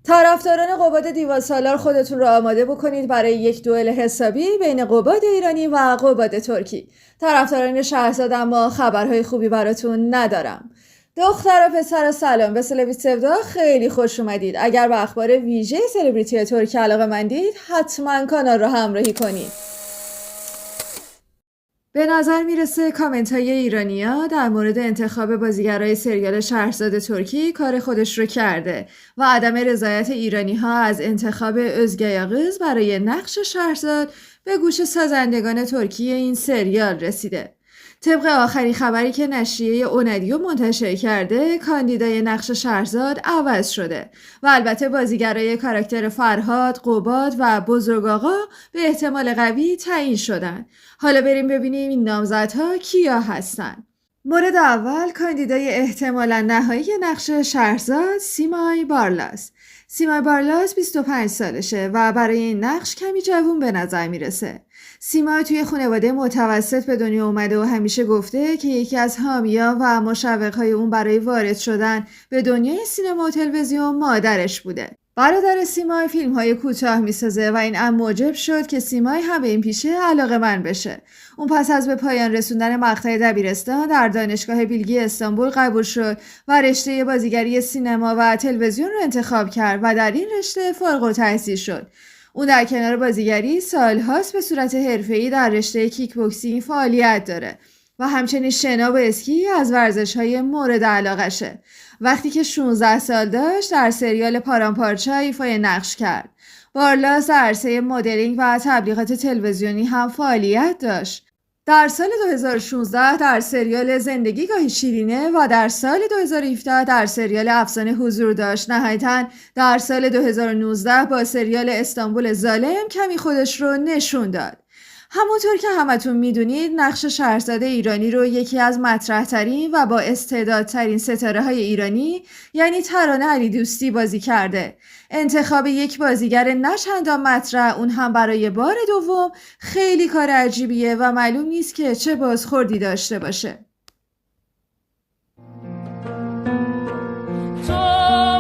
طرفداران قباد دیوان سالار خودتون رو آماده بکنید برای یک دوئل حسابی بین قباد ایرانی و قباد ترکی. طرفداران شهرزاد اما خبرهای خوبی براتون ندارم. دختر و پسر سلام به سلبریتی سودا خیلی خوش اومدید. اگر به اخبار ویژه سلبریتی ترکی علاقه‌مندید حتما کانال رو همراهی کنید. به نظر میرسه کامنت های ایرانیا در مورد انتخاب بازیگرای سریال شهرزاد ترکی کار خودش رو کرده و عدم رضایت ایرانی ها از انتخاب özge Yağız برای نقش شهرزاد به گوش سازندگان ترکی این سریال رسیده. طبق آخرین خبری که نشریه اونادیو منتشر کرده، کاندیدای نقش شهرزاد عوض شده و البته بازیگرای کاراکتر فرهاد، قباد و بزرگاقا به احتمال قوی تعیین شدن. حالا بریم ببینیم این نامزدها کیا هستن. مورد اول، کاندیدای احتمالاً نهایی نقش شهرزاد سیمای بارلاس. سیمای بارلاس 25 سالشه و برای این نقش کمی جوون به نظر میرسه. سیمای توی خانواده متوسط به دنیا اومده و همیشه گفته که یکی از حامیان و مشوقهای اون برای وارد شدن به دنیای سینما و تلویزیون مادرش بوده. برادر سیمای فیلم‌های کوتاه می‌سازه و این امر موجب شد که سیمای هم به این پیشه علاقه‌مند بشه. اون پس از به پایان رسوندن مقطع دبیرستان در دانشگاه بیلگی استانبول قبول شد و رشته بازیگری سینما و تلویزیون رو انتخاب کرد و در این رشته فارغ التحصیل شد. اون در کنار بازیگری سالهاست به صورت حرفه‌ای در رشته کیک بوکسینگ فعالیت داره و همچنین شنا و اسکی از ورزش‌های مورد علاقشه. وقتی که 16 سال داشت در سریال پارامپارچا ایفای نقش کرد. بارلاس در عرصه مدلینگ و تبلیغات تلویزیونی هم فعالیت داشت. در سال 2016 در سریال زندگی گاهی شیرینه و در سال 2017 در سریال افسانه حضور داشت. نهایتاً در سال 2019 با سریال استانبول ظالم کمی خودش رو نشون داد. همونطور که همتون میدونید نقش شهرزاد ایرانی رو یکی از مطرح‌ترین و با استعدادترین ستاره‌های ایرانی یعنی ترانه علیدوستی بازی کرده. انتخاب یک بازیگر نه چندان مطرح، اون هم برای بار دوم، خیلی کار عجیبیه و معلوم نیست که چه بازخوردی داشته باشه. تو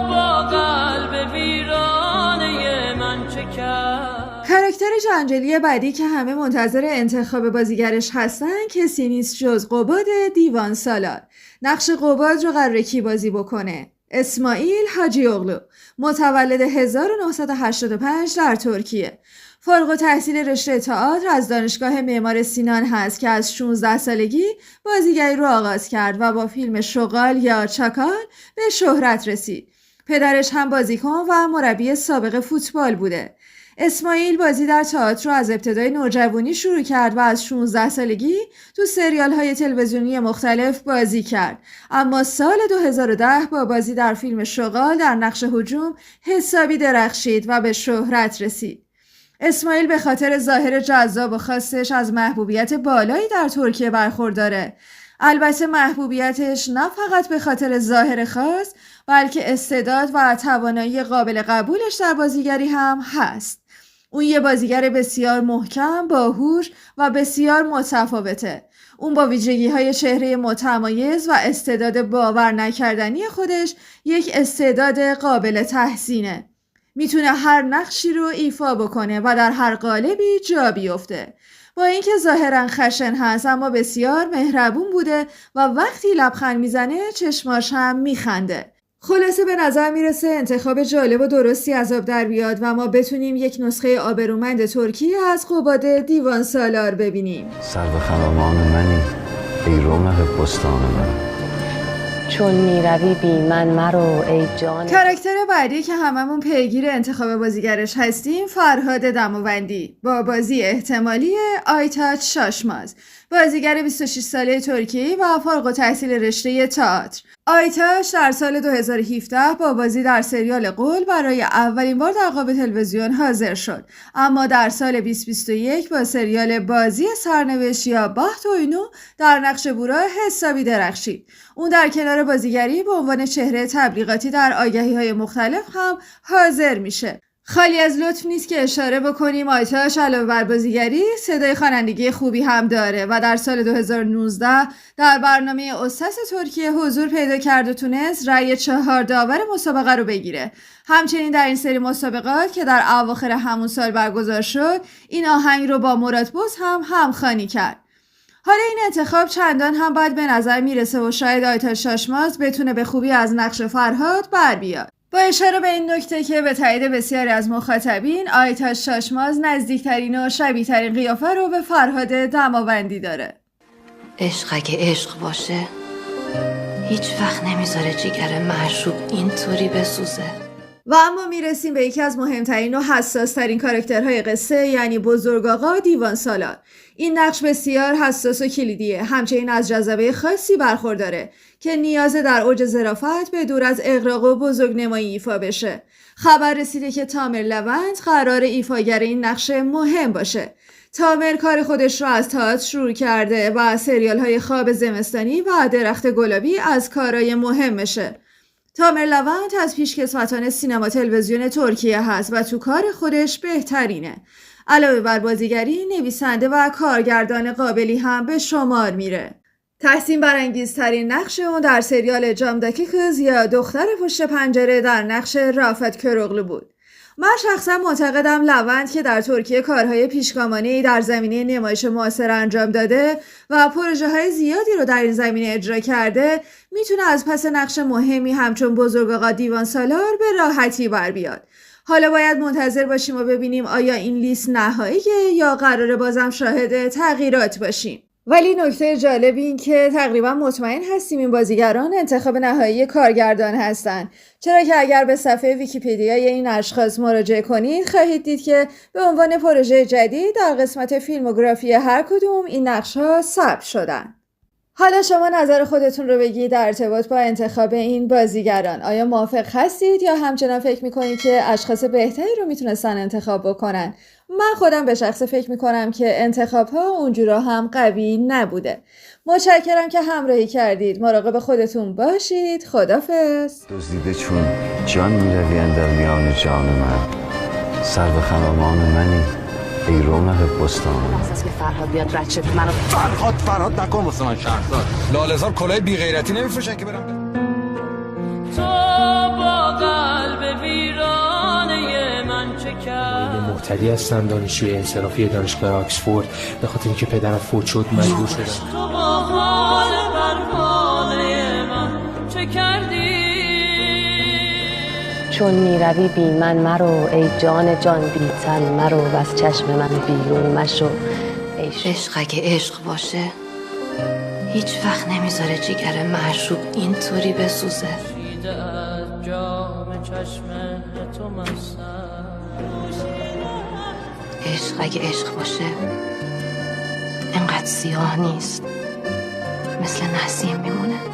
با قلب ویرانه من چه کرد؟ کاراکتر جنجالی بعدی که همه منتظر انتخاب بازیگرش هستن کسی نیست جز قباد دیوان سالار. نقش قباد رو قراره کی بازی بکنه؟ اسماعیل حاجیوغلو، متولد 1985 در ترکیه. فارغ التحصیل رشته تئاتر از دانشگاه معمار سینان هست که از 16 سالگی بازیگری رو آغاز کرد و با فیلم شغال یا چاکال به شهرت رسید. پدرش هم بازیکن و مربی سابق فوتبال بوده. اسماعیل بازی در تئاتر رو از ابتدای نوجوانی شروع کرد و از 16 سالگی تو سریال‌های تلویزیونی مختلف بازی کرد. اما سال 2010 با بازی در فیلم شغال در نقش هجوم حسابی درخشید و به شهرت رسید. اسماعیل به خاطر ظاهر جذاب و خاصش از محبوبیت بالایی در ترکیه برخورداره. البته محبوبیتش نه فقط به خاطر ظاهر خاص بلکه استعداد و توانایی قابل قبولش در بازیگری هم هست. اون یه بازیگر بسیار محکم، باهوش و بسیار متفاوته. اون با ویژگی‌های چهره متمایز و استعداد باور نکردنی خودش یک استعداد قابل تحسینه. میتونه هر نقشی رو ایفا بکنه و در هر قالبی جا بیفته. با اینکه ظاهراً خشن هست اما بسیار مهربون بوده و وقتی لبخند میزنه چشماش هم میخنده. خلاصه به نظر میرسه انتخاب جالب و درستی از آب در بیاد و ما بتونیم یک نسخه آبرومند ترکی از قباد دیوان سالار ببینیم. سرو خرامان منی ای رونق بستان من، چون میروی بی من مرو ای جان. کاراکتر بعدی که هممون پیگیر انتخاب بازیگرش هستیم فرهاد دماوندی با بازی احتمالی آیتاچ شاشماز، بازیگر 26 ساله ترکی و فارغ التحصیل رشته تئاتر. آیتاش در سال 2017 با بازی در سریال قول برای اولین بار در قاب تلویزیون حاضر شد، اما در سال 2021 با سریال بازی سرنوشت یا باخت اوینو در نقش بورا حسابی درخشید. اون در کنار بازیگری به عنوان چهره تبلیغاتی در آگهی‌های مختلف هم حاضر میشه. خالی از لطف نیست که اشاره بکنیم آیتاش علاوه بر بازیگری صدای خوانندگی خوبی هم داره و در سال 2019 در برنامه اوسس ترکیه حضور پیدا کرد و تونست رأی 4 داور مسابقه رو بگیره. همچنین در این سری مسابقات که در اواخر همون سال برگزار شد این آهنگ رو با مراد بوز هم همخوانی کرد. حالا این انتخاب چندان هم باید به نظر میرسه و شاید آیتاش شاشماز بتونه به خوبی از نقش فرهاد بر بیاد. با اشاره به این نکته که به تایید بسیاری از مخاطبین آیتاش شاشماز نزدیکترین و شبیه‌ترین قیافه رو به فرهاد دماوندی داره. عشق اگه عشق باشه هیچ وقت نمیذاره جیگر معشوق اینطوری بسوزه. و اما میرسیم به یکی از مهمترین و حساسترین کاراکترهای قصه، یعنی بزرگ آقا دیوان سالار. این نقش بسیار حساس و کلیدیه، همچنین از جذبه خاصی برخورداره که نیاز در اوج ظرافت به دور از اغراق و بزرگنمایی ایفا بشه. خبر رسیده که تامر لوند قرار ایفاگر این نقش مهم باشه. تامر کار خودش رو از تئاتر شروع کرده و سریال‌های خواب زمستانی و درخت گلابی از کارهای مهمشه. تامر لوند از پیشکسوتان سینما تلویزیون ترکیه هست و تو کار خودش بهترینه. علاوه بر بازیگری، نویسنده و کارگردان قابلی هم به شمار میره. تحسین برانگیزترین نقش اون در سریال جامداکی کز یا دختر پشت پنجره در نقش رافت کروغلو بود. من شخصا معتقدم لوند که در ترکیه کارهای پیشگامانه‌ای در زمینه نمایش معاصر انجام داده و پروژه‌های زیادی رو در این زمینه اجرا کرده میتونه از پس نقش مهمی همچون بزرگ آقا دیوان سالار به راحتی بر بیاد. حالا باید منتظر باشیم و ببینیم آیا این لیست نهاییه یا قراره بازم شاهد تغییرات باشیم. ولی نکته جالب این که تقریبا مطمئن هستیم این بازیگران انتخاب نهایی کارگردان هستن، چرا که اگر به صفحه ویکی‌پدیای این اشخاص مراجعه کنید خواهید دید که به عنوان پروژه جدید در قسمت فیلموگرافی هر کدوم این نقش‌ها ثبت شدن. حالا شما نظر خودتون رو بگید در ارتباط با انتخاب این بازیگران. آیا موافق هستید یا همچنان فکر میکنید که اشخاص بهتری رو میتونستن انتخاب بکنن؟ من خودم به شخص فکر میکنم که انتخاب ها اونجورا هم قوی نبوده. متشکرم که همراهی کردید. مراقب خودتون باشید. خدافظ. دزدیده چون جان میروی اندر میان جان من، سر به خرامان منی ای رونق بستان. اساس که فرهاد بیاد رد شد منو فرهاد نکن واسه من شهرزاد. لاله‌زار کلاه بی غیرتی نمیفروشن که برم. تو با قلب ویرانه من چه کرد؟ معتدی هستم، دانشجوی انصرافی دانشگاه آکسفورد. به خاطر اینکه پدرم فوت شد مجبور شدم. تو با حال پروانه من چه کردی؟ چون میروی بی من مرو ای جان جان بی تن مرو و از چشم من بیرون مشو ای عشق اگه عشق باشه هیچ وقت نمیذاره جیگر معشوق اینطوری بسوزه. دیده از جام چشم تو مستم. عشق اگه عشق باشه انقدر سیاه نیست، مثل نسیم میمونه.